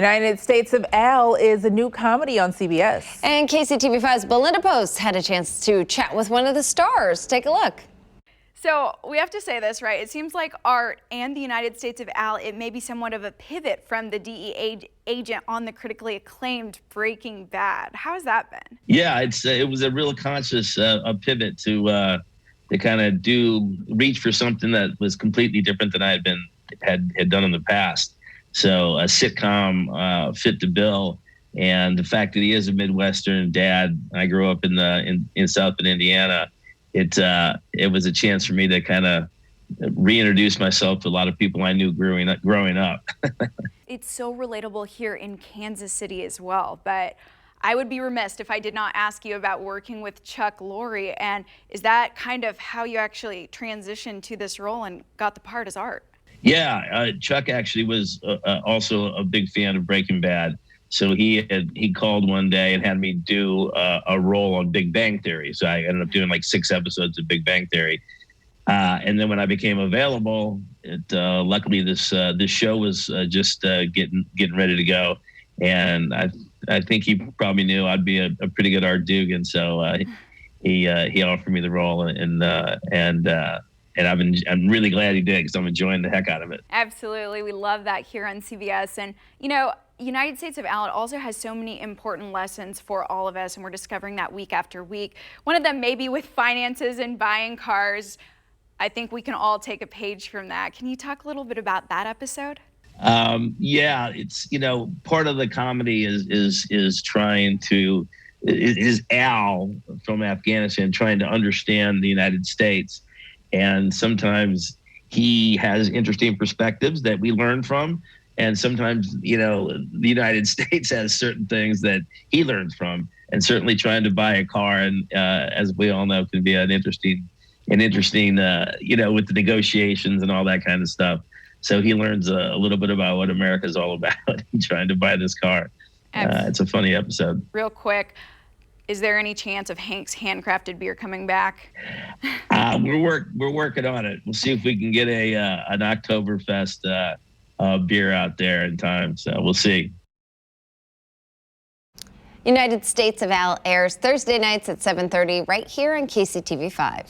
United States of Al is a new comedy on CBS. And KCTV5's Belinda Post had a chance to chat with one of the stars. Take a look. So we have to say this, right? It seems like Art and the United States of Al, it may be somewhat of a pivot from the DEA agent on the critically acclaimed Breaking Bad. How has that been? Yeah, it was a real conscious a pivot to kind of reach for something that was completely different than I had done in the past. So a sitcom fit the bill, and the fact that he is a Midwestern dad. I grew up in Southern Indiana. It was a chance for me to kind of reintroduce myself to a lot of people I knew growing up. It's so relatable here in Kansas City as well, but I would be remiss if I did not ask you about working with Chuck Lorre. And is that kind of how you actually transitioned to this role and got the part as Art? Yeah, Chuck actually was also a big fan of Breaking Bad. So he called one day and had me do a role on Big Bang Theory. So I ended up doing like 6 episodes of Big Bang Theory. And then when I became available, luckily this show was just getting ready to go. And I think he probably knew I'd be a pretty good Art Dugan. So he offered me the role, and I'm really glad he did, because I'm enjoying the heck out of it. Absolutely, we love that here on CBS. And you know, United States of Al also has so many important lessons for all of us, and we're discovering that week after week. One of them maybe with finances and buying cars. I think we can all take a page from that. Can you talk a little bit about that episode? Yeah, it's, part of the comedy is trying to is Al from Afghanistan trying to understand the United States, and sometimes he has interesting perspectives that we learn from. And sometimes, the United States has certain things that he learns from. And certainly trying to buy a car, and as we all know, can be an interesting, with the negotiations and all that kind of stuff. So he learns a little bit about what America's all about in trying to buy this car. It's a funny episode. Real quick, is there any chance of Hank's handcrafted beer coming back? We're working on it. We'll see if we can get an Oktoberfest beer out there in time, so we'll see. United States of Al airs Thursday nights at 7:30 right here on KCTV5.